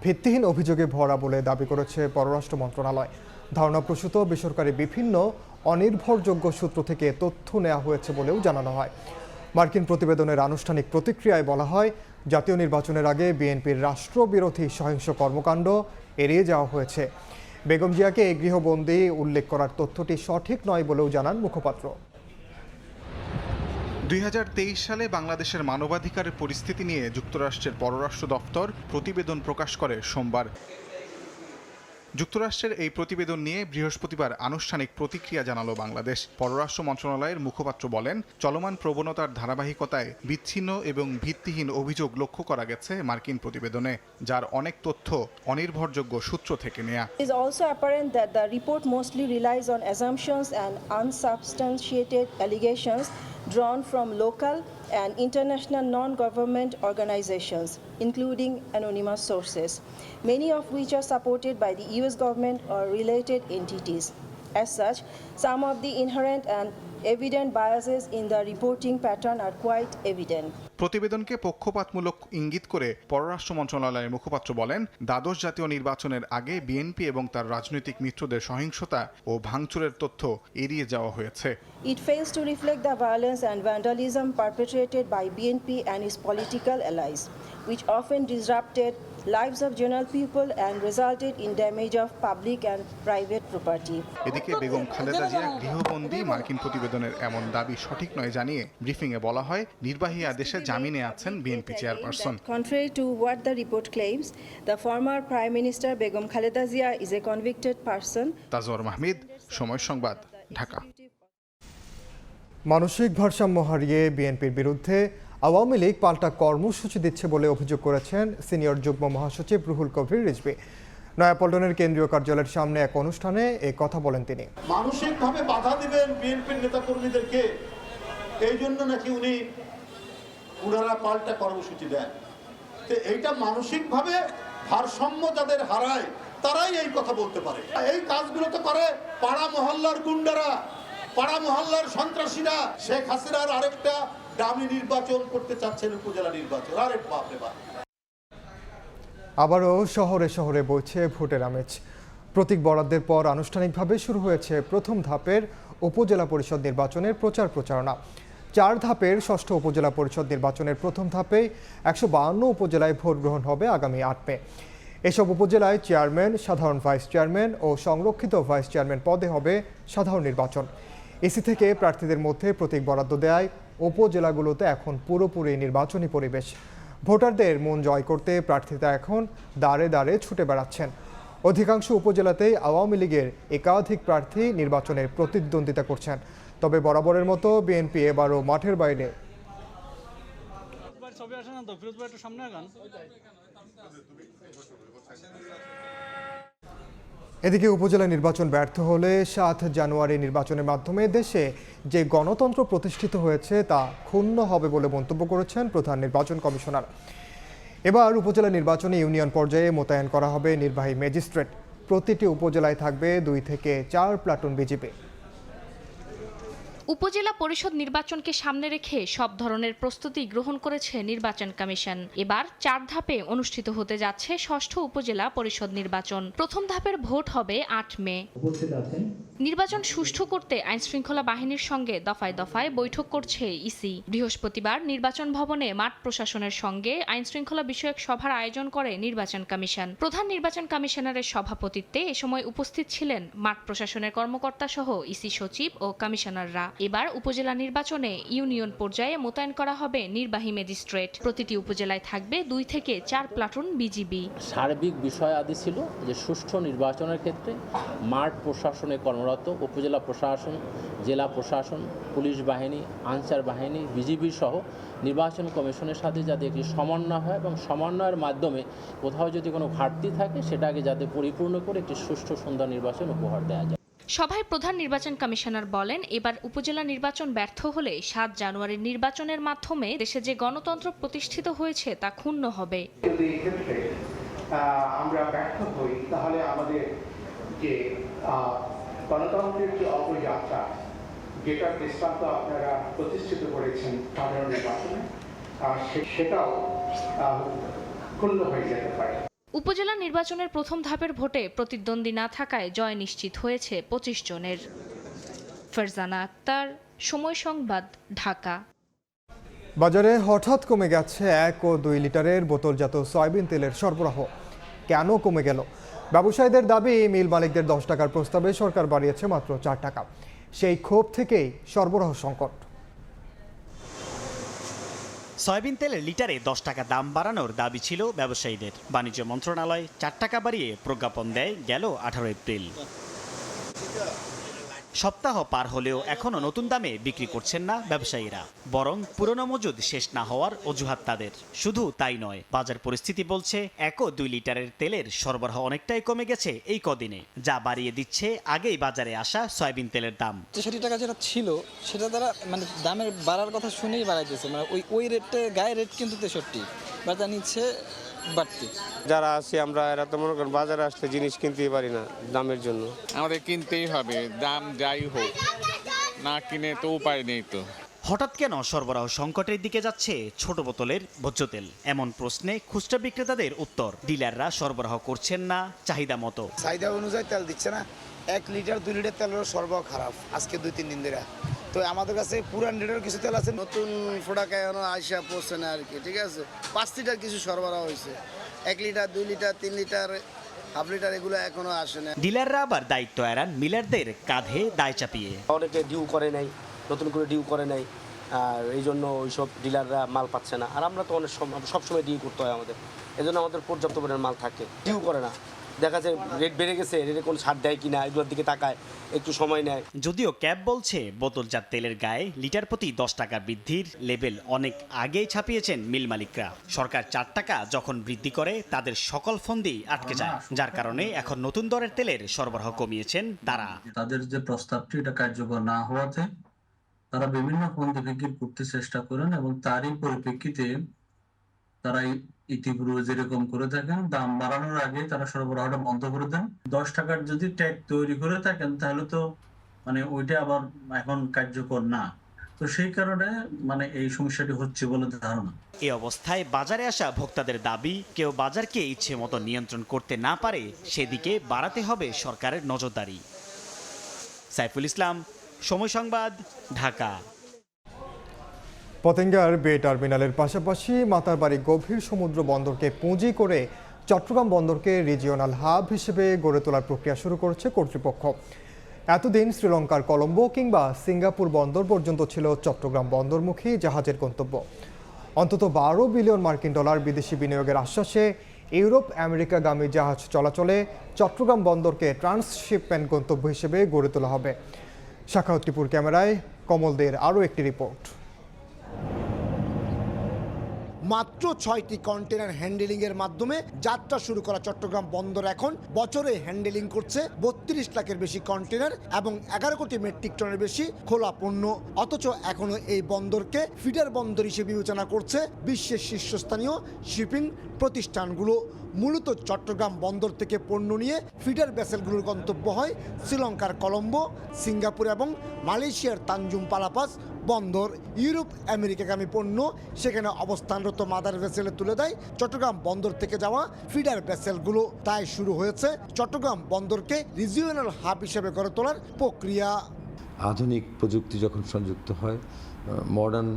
ভিত্তিহীন অভিযোগে ভরা বলে দাবি করেছে পররাষ্ট্র মন্ত্রণালয়। ধারণাপ্রসূত বেসরকারি বিভিন্ন অনির্ভরযোগ্য সূত্র থেকে তথ্য নেওয়া হয়েছে বলেও জানানো হয়। মার্কিন প্রতিবেদনের আনুষ্ঠানিক প্রতিক্রিয়ায় বলা হয়, জাতীয় নির্বাচনের আগে বিএনপির রাষ্ট্রবিরোধী সহিংস কর্মকাণ্ড এড়িয়ে যাওয়া হয়েছে। বেগম জিয়াকে এই গৃহবন্দী উল্লেখ করার তথ্যটি সঠিক নয় বলেও জানান মুখপাত্র। 2023 সালে বাংলাদেশের মানবাধিকারের পরিস্থিতি নিয়ে যুক্তরাষ্ট্রের পররাষ্ট্র দপ্তর প্রতিবেদন প্রকাশ করে সোমবার। যুক্তরাষ্ট্রের এই প্রতিবেদন নিয়ে বৃহস্পতিবার আনুষ্ঠানিক প্রতিক্রিয়া জানালো বাংলাদেশ। পররাষ্ট্র মন্ত্রণালয়ের মুখপাত্র বলেন, চলমান প্রবণতার ধারাবাহিকতায় বিচ্ছিন্ন এবং ভিত্তিহীন অভিযোগ লক্ষ্য করা গেছে মার্কিন প্রতিবেদনে, যার অনেক তথ্য অনির্ভরযোগ্য সূত্র থেকে নেয়া। It is also apparent that the report mostly relies on assumptions and unsubstantiated allegations drawn from local and international non-government organizations, including anonymous sources, many of which are supported by the US government or related entities. As such, some of the inherent and evident biases in the reporting pattern are quite evident. প্রতিবেদনকে পক্ষপাতমূলক ইঙ্গিত করে পররাষ্ট্র মন্ত্রণালয়ের মুখপাত্র বলেন, দ্বাদশ জাতীয় নির্বাচনের আগে বিএনপি এবং তার রাজনৈতিক মিত্রদের সহিংসতা ও ভাঙচুরের তথ্য এড়িয়ে যাওয়া হয়েছে। It fails to reflect the violence and vandalism perpetrated by BNP and its political allies, which often disrupted lives of general people and resulted in damage of public and private property. এদিকে বেগম খালেদা জিয়া গৃহবন্দী মার্কিন প্রতিবেদনের এমন দাবি সঠিক নয় জানিয়ে ব্রিফিংয়ে বলা হয়, নির্বাহী আদেশে জামিনে আছেন BNP chairperson. Contrary to what the report claims, the former Prime Minister Begum Khaleda Zia is a convicted person. Tajwar Mahmud, সময় সংবাদ, ঢাকা। মানসিক ভারসাম্য হারিয়ে বিএনপির বিরুদ্ধে আওয়ামী লীগ পাল্টা কর্মসূচি দিচ্ছে বলে অভিযোগ করেছেন সিনিয়র যুগ্ম মহাসচিব রুহুল কবির রিজভী। নয়াপল্টনের কেন্দ্রীয় কার্যালয়ের সামনে এক অনুষ্ঠানে এই কথা বলেন তিনি। মানসিকভাবে বাধা দিবেন বিএনপির নেতাকর্মীদেরকে, এই জন্য নাকি উনারা পাল্টা কর্মসূচি দেন। তো এইটা মানসিকভাবে ভারসাম্য যাদের হারায় তারাই এই কথা বলতে পারে। এই কাজগুলো তো করে পাড়া মহল্লার গুন্ডারা, পাড়া মহল্লার সন্ত্রাসীরা। শেখ হাসিনার আরেকটা দামি নির্বাচন করতে চাচ্ছেন, উপজেলা নির্বাচন। আরে বাপরে বাপ। আবারও শহরে শহরে বইছে ভোটের আমেজ। প্রতীক বরাদ্দের পর আনুষ্ঠানিকভাবে শুরু হয়েছে প্রথম ধাপের উপজেলা পরিষদ নির্বাচনের প্রচারণা। 4 ধাপের 6ষ্ঠ উপজেলা পরিষদ নির্বাচনের প্রথম ধাপে 152 উপজেলায় ভোট গ্রহণ হবে আগামী 8 মে। এসব উপজেলায় চেয়ারম্যান, সাধারণ ভাইস চেয়ারম্যান ও সংরক্ষিত ভাইস চেয়ারম্যান পদে হবে সাধারণ নির্বাচন। ইসি থেকে প্রার্থীদের মধ্যে প্রতীক বরাদ্দ দেয় উপজেলাগুলোতে এখন পুরোপুরি নির্বাচনী পরিবেশ। ভোটারদের মন জয় করতে প্রার্থীরা এখন দাঁড়ে দাঁড়ে ছুটে বেড়াচ্ছেন। অধিকাংশ উপজেলাতেই আওয়ামী লীগের একাধিক প্রার্থী নির্বাচনের প্রতিদ্বন্দ্বিতা করছেন। তবে বরাবরের মতো বিএনপি এবারও মাঠের বাইরে। এদিকে উপজেলা নির্বাচন ব্যর্থ হলে 7 জানুয়ারি নির্বাচনের মাধ্যমে দেশে যে গণতন্ত্র প্রতিষ্ঠিত হয়েছে তা ক্ষুণ্ণ হবে বলে মন্তব্য করেছেন প্রধান নির্বাচন কমিশনার। এবার উপজেলা নির্বাচনে ইউনিয়ন পর্যায়ে মোতায়েন করা হবে নির্বাহী ম্যাজিস্ট্রেট। প্রতিটি উপজেলায় থাকবে 2 থেকে 4 প্লাটুন বিজিবি। উপজেলা পরিষদ নির্বাচনকে সামনে রেখে সব ধরনের প্রস্তুতি গ্রহণ করেছে নির্বাচন কমিশন। এবার 4 ধাপে অনুষ্ঠিত হতে যাচ্ছে 6ষ্ঠ উপজেলা পরিষদ নির্বাচন। প্রথম ধাপের ভোট হবে 8 মে। নির্বাচন সুষ্ঠু করতে আইনশৃঙ্খলা বাহিনীর সঙ্গে দফায় দফায় বৈঠক করছে ইসি। বৃহস্পতিবার নির্বাচন ভবনে মাঠ প্রশাসনের সঙ্গে আইনশৃঙ্খলা বিষয়ক সভার আয়োজন করে নির্বাচন কমিশন। প্রধান নির্বাচন কমিশনারের সভাপতিত্বে এ সময় উপস্থিত ছিলেন মাঠ প্রশাসনের কর্মকর্তা সহ ইসি সচিব ও কমিশনাররা। এবার উপজেলা নির্বাচনে ইউনিয়ন পর্যায়ে মোতায়েন করা হবে নির্বাহী ম্যাজিস্ট্রেট। প্রতিটি উপজেলায় থাকবে 2 থেকে 4 প্লাটুন বিজিবি। সার্বিক বিষয় আদি ছিল যে সুষ্ঠু নির্বাচনের ক্ষেত্রে মাঠ প্রশাসনে কর্মরত উপজেলা প্রশাসন, জেলা প্রশাসন, পুলিশ বাহিনী, আনসার বাহিনী, বিজিবি সহ নির্বাচন কমিশনের সাথে যাতে একটি সমন্বয় হয় এবং সমন্বয়ের মাধ্যমে কোথাও যদি কোনো ঘাটতি থাকে সেটাকে যাতে পরিপূর্ণ করে একটি সুষ্ঠু সুন্দর নির্বাচন উপহার দেওয়া যায়। সভায় প্রধান নির্বাচন কমিশনার বলেন, এবার উপজেলা নির্বাচন ব্যর্থ হলে 7 জানুয়ারির নির্বাচনের মাধ্যমে দেশে যে গণতন্ত্র প্রতিষ্ঠিত হয়েছে তা ক্ষুণ্ণ হবে। যদি এই ক্ষেত্রে আমরা ব্যর্থ হই তাহলে আমাদের যে গণতন্ত্রের যে অগ্রযাত্রা, যেটা দৃষ্টান্ত আপনারা প্রতিষ্ঠিত করেছেন সাধারণ নির্বাচনে, সেটাও ক্ষুণ্ণ হয়ে যেতে পারে। উপজেলা নির্বাচনের প্রথম ধাপের ভোটে প্রতিদ্বন্দ্বী না থাকায় জয় নিশ্চিত হয়েছে 25 জনের। ফারজানা আক্তার, সময় সংবাদ, ঢাকা। বাজারে হঠাৎ কমে গেছে 1 ও 2 লিটারের বোতলজাত সয়াবিন তেলের সরবরাহ। কেন কমে গেল? ব্যবসায়ীদের দাবি, মিল মালিকদের 10 টাকার প্রস্তাবে সরকার বাড়িয়েছে মাত্র 4 টাকা। সেই ক্ষোভ থেকেই সরবরাহ সংকট। সয়াবিন তেলের লিটারে 10 টাকা দাম বাড়ানোর দাবি ছিল ব্যবসায়ীদের। বাণিজ্য মন্ত্রণালয় 4 টাকা বাড়িয়ে প্রজ্ঞাপন দেয় গেল 18 এপ্রিল। সপ্তাহ পার হলেও এখনও নতুন দামে বিক্রি করছেন না ব্যবসায়ীরা, বরং পুরনো মজুদ শেষ না হওয়ার অজুহাত তাদের। শুধু তাই নয়, বাজার পরিস্থিতি বলছে 1 ও 2 লিটারের তেলের সরবরাহ অনেকটাই কমে গেছে এই কদিনে, যা বাড়িয়ে দিচ্ছে আগেই বাজারে আসা সয়াবিন তেলের দাম। 63 টাকা যেটা ছিল সেটা দ্বারা মানে দামের বাড়ার কথা শুনেই বাড়াইতেছে, মানে ওই রেটে গায়ে রেট কিন্তু 63, বাজার নিচ্ছে বাড়তি। যারা আছে আমরা এরা তো মনে করেন বাজারে আসতে জিনিস কিনতেই পারি না দামের জন্য। আমাদের কিনতেই হবে, দাম যাই হোক, না কিনে তো উপায় নেই। তো হঠাৎ কেন সরবরাহ সংকটের দিকে যাচ্ছে ছোট বোতলের ভোজ্য তেল? এমন প্রশ্নে খুচরা বিক্রেতাদের উত্তর, ডিলাররা সরবরাহ করছেন না চাহিদা মতো। চাহিদা অনুযায়ী তেল দিচ্ছে না। 1 লিটার 2 লিটার তেলের সরবরাহ খারাপ আজকে 2-3 দিন ধরে। তো আমাদের কাছে পুরান লিটার কিছু তেল আছে, নতুন প্রোডাক্ট এখনো আইসা পড়ছে না আর কি। ঠিক আছে, 5 লিটার কিছু সরবরাহ হয়েছে, 1 litre 2 litre 3 litre half litre এগুলো এখনো আসে না। ডিলাররা আবার দায়িত্ব এড়ান মিলারদের কাঁধে দায় চাপিয়ে। অনেকে ডিউ করে নাই, নতুন করে ডিউ করে নাই, আর এই জন্য ওইসব ডিলাররা মাল পাচ্ছে না। আর আমরা তো অনেক সবসময় ডিউ করতে হয় আমাদের, এই জন্য আমাদের পর্যাপ্ত পরিমাণ মাল থাকে। ডিউ করে না, দেখা যায় রেট বেড়ে গেছে, রেটে কোনো ছাড় দেয় কিনা এগুলোর দিকে তাকায়, একটু সময় নেয়। যদিও ক্যাব বলছে বোতলজাত তেলের গায়ে লিটার প্রতি 10 টাকা বৃদ্ধির লেবেল অনেক আগেই ছাপিয়েছেন মিল মালিকরা। সরকার 4 টাকা যখন বৃদ্ধি করে তাদের সকল ফন্দি আটকে যায়, যার কারণে এখন নতুন দরের তেলের সরবরাহ কমিয়েছেন তারা। তাদের যে প্রস্তাবটি এটা কার্যকর না হওয়াতে তারা বিভিন্ন ফন্দি বিক্রি করতে চেষ্টা করেন এবং তারই পরিপ্রেক্ষিতে তারা ইতিপূর্বে যেরকম করে থাকেন দাম বাড়ানোর আগে তারা সরবরাহটা বন্ধ করে দেন। 10 টাকার যদি ট্যাগ তৈরি করে থাকেন তাহলে তো মানে ওইটা আবার এখন কার্যকর না। তো সেই কারণে মানে এই সমস্যাটি হচ্ছে বলে ধারণা। এই অবস্থায় বাজারে আসা ভোক্তাদের দাবি, কেউ বাজারকে ইচ্ছে মতো নিয়ন্ত্রণ করতে না পারে সেদিকে বাড়াতে হবে সরকারের নজরদারি। সাইফুল ইসলাম, সময় সংবাদ, ঢাকা। পতেঙ্গার বে টার্মিনালের পাশাপাশি মাতারবাড়ি গভীর সমুদ্র বন্দরকে পুঁজি করে চট্টগ্রাম বন্দরকে রিজিওনাল হাব হিসেবে গড়ে তোলার প্রক্রিয়া শুরু করেছে কর্তৃপক্ষ। এতদিন শ্রীলঙ্কার কলম্বো কিংবা সিঙ্গাপুর বন্দর পর্যন্ত ছিল চট্টগ্রাম বন্দরমুখী জাহাজের গন্তব্য। অন্তত 12 বিলিয়ন মার্কিন ডলার বিদেশি বিনিয়োগের আশ্বাসে ইউরোপ আমেরিকাগামী জাহাজ চলাচলে চট্টগ্রাম বন্দরকে ট্রান্সশিপমেন্ট গন্তব্য হিসেবে গড়ে তোলা হবে। শাখাউত টিপুর ক্যামেরায় কমলদের আরও একটি রিপোর্ট। মাত্র 6টি কন্টেনার হ্যান্ডেলিংয়ের মাধ্যমে যাত্রা শুরু করা চট্টগ্রাম বন্দর এখন বছরে হ্যান্ডেলিং করছে 32 লাখের বেশি কন্টেনার এবং 11 কোটি মেট্রিক টনের বেশি খোলা পণ্য। অথচ এখনো এই বন্দরকে ফিডার বন্দর হিসেবে বিবেচনা করছে বিশ্বের শীর্ষস্থানীয় শিপিং প্রতিষ্ঠানগুলো। মূলত চট্টগ্রাম বন্দর থেকে পণ্য নিয়ে ফিডার ভেসেলগুলোর গন্তব্য হয় শ্রীলঙ্কার কলম্বো, সিঙ্গাপুর এবং মালয়েশিয়ার তানজুম পালাপাস বন্দর। ইউরোপ আমেরিকাগামী পণ্য সেখানে অবস্থানরত মাদার ভেসেলে তুলে দেয় চট্টগ্রাম বন্দর থেকে যাওয়া ফিডার ভেসেলগুলো। তাই শুরু হয়েছে চট্টগ্রাম বন্দরকে রিজিওনাল হাব হিসেবে গড়ে তোলার প্রক্রিয়া। আধুনিক প্রযুক্তি যখন সংযুক্ত হয়, মডার্ন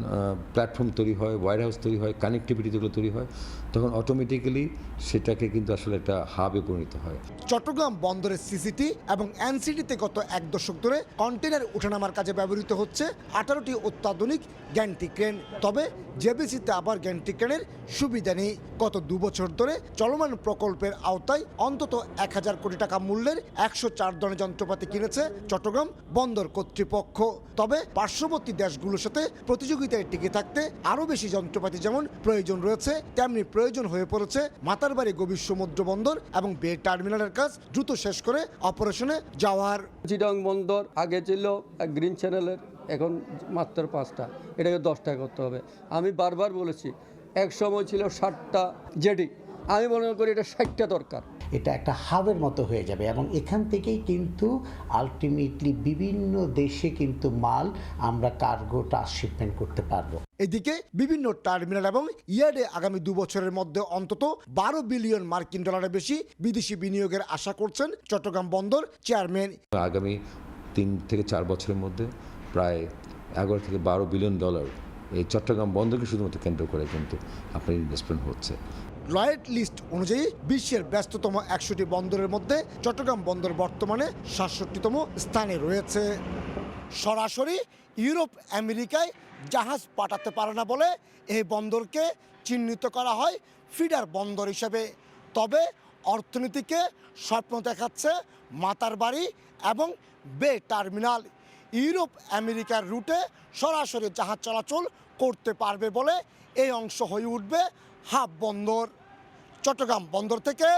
প্ল্যাটফর্ম তৈরি হয়, ওয়্যার হাউস তৈরি হয়, কানেক্টিভিটি যেগুলো তৈরি হয়, তখন অটোমেটিক্যালি সেটাকে কিন্তু আসলে একটা হাবে পরিণত হয়। চট্টগ্রাম বন্দরের সিসিটি এবং এনসিটিতে গত 1 দশক ধরে কন্টেনার ওঠানামার কাজে ব্যবহৃত হচ্ছে 18টি অত্যাধুনিক গ্যান্ট্রি ক্রেন। তবে জেবিসিতে আবার গ্যান্ট্রি ক্রেনের সুবিধা নেই। গত 2 বছর ধরে চলমান প্রকল্পের আওতায় অন্তত 1000 কোটি টাকা মূল্যের 104 ধরনের যন্ত্রপাতি কিনেছে চট্টগ্রাম বন্দর কর্তৃপক্ষ। তবে পার্শ্ববর্তী দেশগুলোর সাথে প্রতিযোগিতায় টিকে থাকতে আরও বেশি যন্ত্রপাতি যেমন প্রয়োজন রয়েছে, তেমনি প্রয়োজন হয়ে পড়েছে মাতারবাড়ি গভীর সমুদ্র বন্দর এবং বে টার্মিনালের কাজ দ্রুত শেষ করে অপারেশনে যাওয়ার। চিটাং বন্দর আগে ছিল গ্রিন চ্যানেলের, এখন মাত্র 5টা, এটাকে 10টা করতে হবে। আমি বারবার বলেছি, এক সময় ছিল 60টা জেডি, আমি মনে করি এটা 60টা দরকার। এটা একটা হাবের মতো হয়ে যাবে এবং এখান থেকেই কিন্তু আলটিমেটলি বিভিন্ন দেশে কিন্তু মাল আমরা কার্গো ট্রান্সশিপমেন্ট করতে পারবো। এদিকে বিভিন্ন টার্মিনাল এবং ইয়ার্ডে আগামী 2 বছরের মধ্যে অন্তত 12 বিলিয়ন মার্কিন ডলারের বেশি বিদেশি বিনিয়োগের আশা করছেন চট্টগ্রাম বন্দর চেয়ারম্যান। আগামী 3 থেকে 4 বছরের মধ্যে প্রায় 11 থেকে 12 বিলিয়ন ডলার এই চট্টগ্রাম বন্দরকে শুধুমাত্র কেন্দ্র করে কিন্তু আপনার ইনভেস্টমেন্ট হচ্ছে। লয়েড লিস্ট অনুযায়ী বিশ্বের ব্যস্ততম 100টি বন্দরের মধ্যে চট্টগ্রাম বন্দর বর্তমানে 67তম স্থানে রয়েছে। সরাসরি ইউরোপ আমেরিকায় জাহাজ পাঠাতে পারে না বলে এই বন্দরকে চিহ্নিত করা হয় ফিডার বন্দর হিসেবে। তবে অর্থনীতিকে স্বপ্ন দেখাচ্ছে মাতারবাড়ি এবং বে টার্মিনাল। ইউরোপ আমেরিকার রুটে সরাসরি জাহাজ চলাচল করতে পারবে বলে এই অংশ হয়ে উঠবে হাব বন্দর। চট্টগ্রাম বন্দর থেকে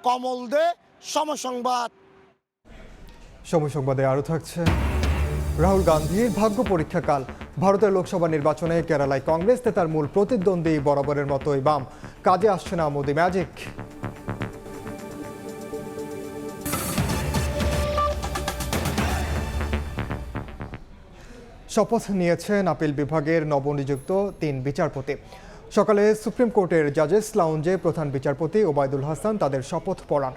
কমল দে, সময় সংবাদ। সময় সংবাদে আরও থাকছে, রাহুল গান্ধীর ভাগ্য পরীক্ষাকাল। ভারতের লোকসভা নির্বাচনে কেরালায় কংগ্রেস নেতার মূল প্রতিদ্বন্দ্বী বরাবরের মতোই বাম। কাজে আসছে না মোদি ম্যাজিক। শপথ নিয়েছেন আপিল বিভাগের নবনিযুক্ত 3 বিচারপতি। সকালে সুপ্রিম কোর্টের জাজেস লাউঞ্জে প্রধান বিচারপতি ওবায়দুল হাসান তাদের শপথ পড়ান।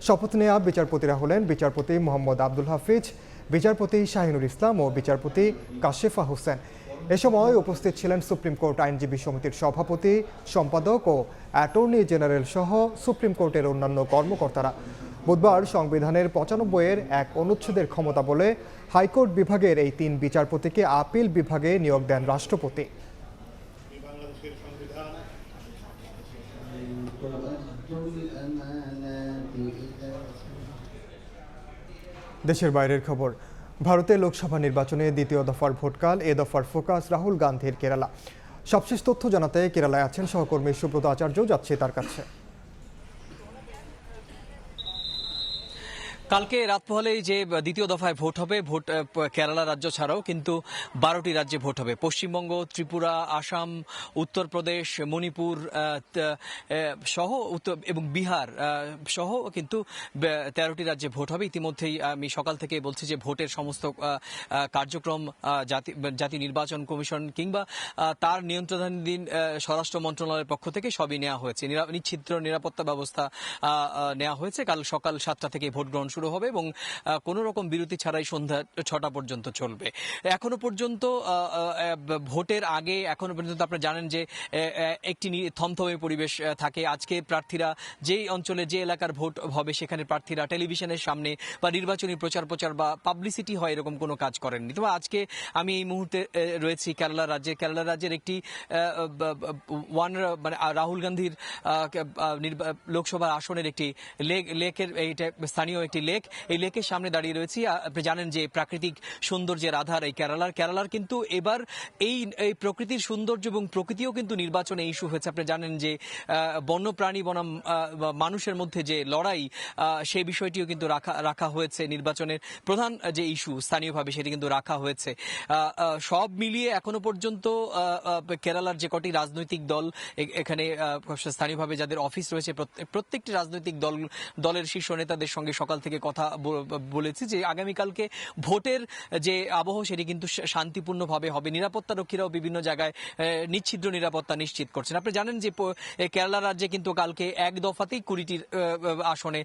শপথ নেওয়া বিচারপতিরা হলেন বিচারপতি মোহাম্মদ আব্দুল হাফিজ, বিচারপতি শাহিনুর ইসলাম ও বিচারপতি কাশেফা হোসেন। এ সময় উপস্থিত ছিলেন সুপ্রিম কোর্ট আইনজীবী সমিতির সভাপতি, সম্পাদক ও অ্যাটর্নি জেনারেল সহ সুপ্রিম কোর্টের অন্যান্য কর্মকর্তারা। বুধবার সংবিধানের 95-এর এক অনুচ্ছেদের ক্ষমতা বলে হাইকোর্ট বিভাগের এই 3 বিচারপতিকে আপিল বিভাগে নিয়োগ দেন রাষ্ট্রপতি। দেশের বাইরের খবর, ভারতে লোকসভা নির্বাচনে দ্বিতীয় দফার ভোটকাল। এ দফার ফোকাস রাহুল গান্ধীর কেরালা। সবশেষ তথ্য জানাতে কেরালায় আছেন সহকর্মী সুব্রত আচার্য, যাচ্ছে তার কাছে। কালকে রাত পোহালেই যে দ্বিতীয় দফায় ভোট হবে, ভোট কেরালা রাজ্য ছাড়াও কিন্তু 12টি রাজ্যে ভোট হবে। পশ্চিমবঙ্গ, ত্রিপুরা, আসাম, উত্তরপ্রদেশ, মণিপুর সহ এবং বিহার সহ কিন্তু 13টি রাজ্যে ভোট হবে। ইতিমধ্যেই আমি সকাল থেকে বলছি যে ভোটের সমস্ত কার্যক্রম জাতীয় নির্বাচন কমিশন কিংবা তার নিয়ন্ত্রণাধীন স্বরাষ্ট্র মন্ত্রণালয়ের পক্ষ থেকে সবই নেওয়া হয়েছে। নিশ্চিদ্র নিরাপত্তা ব্যবস্থা নেওয়া হয়েছে। কাল সকাল 7টা থেকে ভোট গ্রহণ শুরু হবে এবং কোনো রকম বিরতি ছাড়াই সন্ধ্যা 6টা পর্যন্ত চলবে। এখনো পর্যন্ত ভোটের আগে এখনো পর্যন্ত আপনারা জানেন যে একটি থমথমে পরিবেশ থাকে। আজকে প্রার্থীরা যেই অঞ্চলে যে এলাকার ভোট হবে সেখানে প্রার্থীরা টেলিভিশনের সামনে বা নির্বাচনী প্রচার বা পাবলিসিটি হয় এরকম কোনো কাজ করেননি। তবে আজকে আমি এই মুহূর্তে রয়েছি কেরালা রাজ্যের একটি মানে রাহুল গান্ধীর লোকসভা আসনের একটি লেকের এইটা স্থানীয় একটি লেক, এই লেকের সামনে দাঁড়িয়ে রয়েছি। আপনি জানেন যে প্রাকৃতিক সৌন্দর্যের আধার এই কেরালার কিন্তু এবার এই প্রকৃতির সৌন্দর্য এবং প্রকৃতিও কিন্তু নির্বাচনে ইস্যু হয়েছে। আপনি জানেন যে বন্যপ্রাণী বনাম মানুষের মধ্যে যে লড়াই সেই বিষয়টিও কিন্তু রাখা হয়েছে নির্বাচনের প্রধান যে ইস্যু স্থানীয়ভাবে সেটি কিন্তু রাখা হয়েছে। সব মিলিয়ে এখনো পর্যন্ত কেরালার যে কটি রাজনৈতিক দল এখানে স্থানীয়ভাবে যাদের অফিস রয়েছে প্রত্যেকটি রাজনৈতিক দলের শীর্ষ নেতাদের সঙ্গে সকাল থেকে কথা বলেছি যে আগামীকালকে ভোটের যে আবহ সেটি কিন্তু শান্তিপূর্ণভাবে হবে। নিরাপত্তা রক্ষীরাও বিভিন্ন জায়গায় নিচ্ছিদ্র নিরাপত্তা নিশ্চিত করছেন। আপনি জানেন যে কেরালা রাজ্যে কিন্তু কালকে এক দফাতেই 20টির আসনে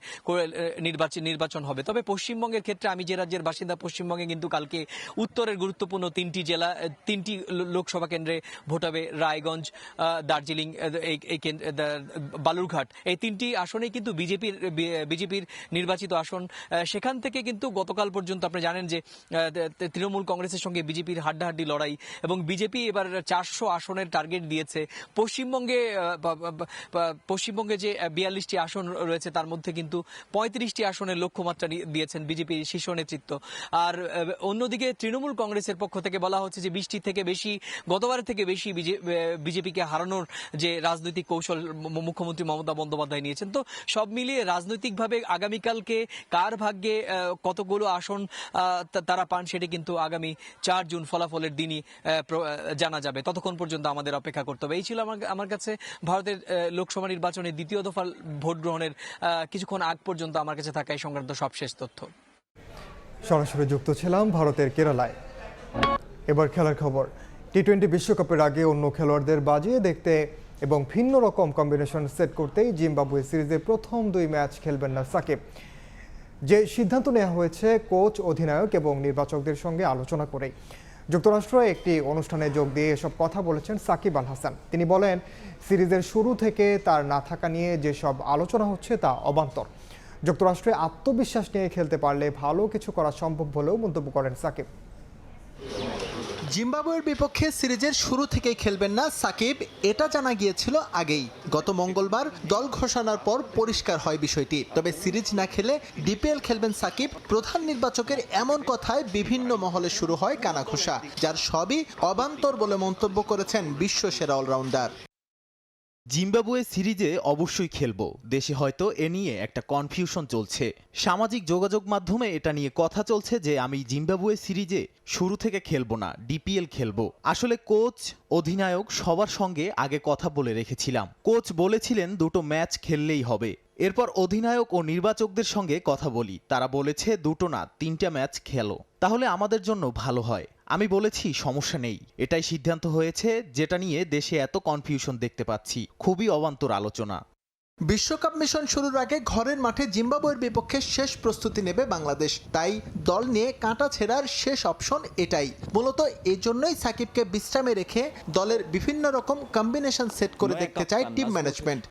নির্বাচন হবে। তবে পশ্চিমবঙ্গের ক্ষেত্রে আমি যে রাজ্যের বাসিন্দা পশ্চিমবঙ্গে কিন্তু কালকে উত্তরের গুরুত্বপূর্ণ 3টি লোকসভা কেন্দ্রে ভোট হবে। রায়গঞ্জ, দার্জিলিং, বালুরঘাট, এই 3টি আসনেই কিন্তু বিজেপির নির্বাচিত আসন। সেখান থেকে কিন্তু গতকাল পর্যন্ত আপনি জানেন যে তৃণমূল কংগ্রেসের সঙ্গে বিজেপির হাড্ডাহাড্ডি লড়াই এবং বিজেপি এবার 400 আসনের টার্গেট দিয়েছে। পশ্চিমবঙ্গে যে 42টি আসন রয়েছে তার মধ্যে কিন্তু 35টি আসনের লক্ষ্যমাত্রা দিয়েছেন বিজেপির শীর্ষ নেতৃত্ব। আর অন্যদিকে তৃণমূল কংগ্রেসের পক্ষ থেকে বলা হচ্ছে যে 20টি থেকে বেশি, গতবারের থেকে বেশি বিজেপিকে হারানোর যে রাজনৈতিক কৌশল মুখ্যমন্ত্রী মমতা বন্দ্যোপাধ্যায় নিয়েছেন। তো সব মিলিয়ে রাজনৈতিকভাবে আগামীকালকে কার ভাগ্যে কতগুলো আসন তারা পান সেটি কিন্তু আগামী 4 জুন ফলাফলের দিনই জানা যাবে। ততক্ষণ পর্যন্ত আমাদের অপেক্ষা করতে হবে। এই ছিল আমার কাছে ভারতের লোকসভা নির্বাচনের দ্বিতীয় দফা ভোট গ্রহণের কিছুক্ষণ আগ পর্যন্ত আমার কাছে থাকা এই সংক্রান্ত সবশেষ তথ্য। সরাসরি যুক্ত ছিলাম ভারতের কেরালায়। এবার খেলার খবর। টি-20 বিশ্বকাপের আগে অন্য খেলোয়াড়দের বাজিয়ে দেখতে এবং ভিন্ন রকম কম্বিনেশন সেট করতেই জিম্বাবুয়ে সিরিজের প্রথম 2 ম্যাচ খেলবেন না সাকিব। যে সিদ্ধান্ত নেওয়া হয়েছে কোচ, অধিনায়ক এবং নির্বাচকদের সঙ্গে আলোচনা করেই। যুক্তরাষ্ট্র একটি অনুষ্ঠানে যোগ দিয়ে এসব কথা বলেছেন সাকিব আল হাসান। তিনি বলেন, সিরিজের শুরু থেকে তার না থাকা নিয়ে যেসব আলোচনা হচ্ছে তা অবান্তর। যুক্তরাষ্ট্রে আত্মবিশ্বাস নিয়ে খেলতে পারলে ভালো কিছু করা সম্ভব বলেও মন্তব্য করেন সাকিব। জিম্বাবুয়ের বিপক্ষে সিরিজের শুরু থেকেই খেলবেন না সাকিব, এটা জানা গিয়েছিল আগেই। গত মঙ্গলবার দল ঘোষণার পর পরিষ্কার হয় বিষয়টি। তবে সিরিজ না খেলে ডিপিএল খেলবেন সাকিব, প্রধান নির্বাচকের এমন কথায় বিভিন্ন মহলে শুরু হয় কানাঘুষা, যার সবই অবান্তর বলে মন্তব্য করেছেন বিশ্বসেরা অলরাউন্ডার। জিম্বাবুয়ে সিরিজে অবশ্যই খেলবো। দেশে হয়তো এ নিয়ে একটা কনফিউশন চলছে। সামাজিক যোগাযোগ মাধ্যমে এটা নিয়ে কথা চলছে যে আমি জিম্বাবুয়ে সিরিজে শুরু থেকে খেলবো না, ডিপিএল খেলবো। আসলে কোচ, অধিনায়ক সবার সঙ্গে আগে কথা বলে রেখেছিলাম। কোচ বলেছিলেন 2টো ম্যাচ খেললেই হবে। এরপর অধিনায়ক ও নির্বাচকদের সঙ্গে কথা বলি, তারা বলেছে 2টো না 3টা ম্যাচ খেলো, তাহলে আমাদের জন্য ভালো হয়। আমি বলেছি সমস্যা নেই, এটাই সিদ্ধান্ত হয়েছে, যেটা নিয়ে দেশে এত কনফিউশন দেখতে পাচ্ছি। খুবই অবান্তর আলোচনা। বিশ্বকাপ মিশন শুরুর আগে ঘরের মাঠে জিম্বাবুয়ের বিপক্ষে শেষ প্রস্তুতি নেবে বাংলাদেশ। তাই দল নিয়ে কাঁটা ছেঁড়ার শেষ অপশন এটাই। মূলত এজন্যই সাকিবকে বিশ্রামে রেখে দলের বিভিন্ন রকম কম্বিনেশন সেট করে দেখতে চায় টিম ম্যানেজমেন্ট।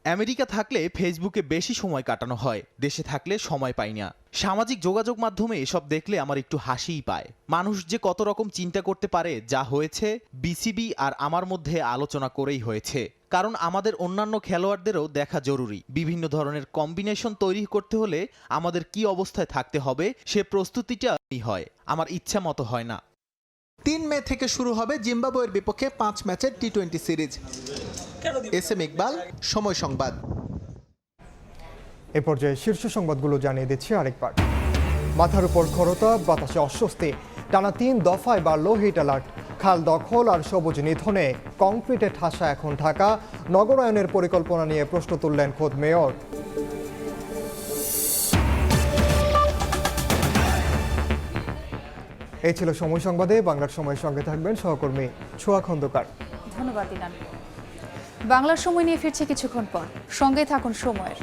আমেরিকা থাকলে ফেসবুকে বেশি সময় কাটানো হয়, দেশে থাকলে সময় পাই না। সামাজিক যোগাযোগ মাধ্যমে এসব দেখলে আমার একটু হাসিই পায়। মানুষ যে কত রকম চিন্তা করতে পারে, যা হয়েছে বিসিবি আর আমার মধ্যে আলোচনা করেই হয়েছে। কারণ আমাদের অন্যান্য খেলোয়াড়দেরও দেখা জরুরি। বিভিন্ন ধরনের কম্বিনেশন তৈরি করতে হলে আমাদের কি অবস্থায় থাকতে হবে সে প্রস্তুতিটা হয়, আমার ইচ্ছা মতো হয় না। 3 মে থেকে শুরু হবে জিম্বাবুয়ের বিপক্ষে 5 ম্যাচের টি-20 সিরিজ। এসএম ইকবাল, সময় সংবাদ। এ পর্যায়ে শীর্ষ সংবাদগুলো জানিয়ে দিচ্ছি আরেকবার। মাথার উপর খরতা, বাতাসে অস্বস্তি, টানা 3 দফায় বাড়ল হিট অ্যালার্ট। খাল দখল আর সবুজ নিধনে কংক্রিটে ঠাসা এখন ঢাকা। নগরায়নের পরিকল্পনা নিয়ে প্রশ্ন তুললেন খোদ মেয়র। এই ছিল সময় সংবাদে। বাংলার সময়ের সঙ্গে থাকবেন সহকর্মী ছোয়া খন্দকার। ধন্যবাদ ইনান। বাংলার সময় নিয়ে ফিরছে কিছুক্ষণ পর, সঙ্গে থাকুন সময়ের।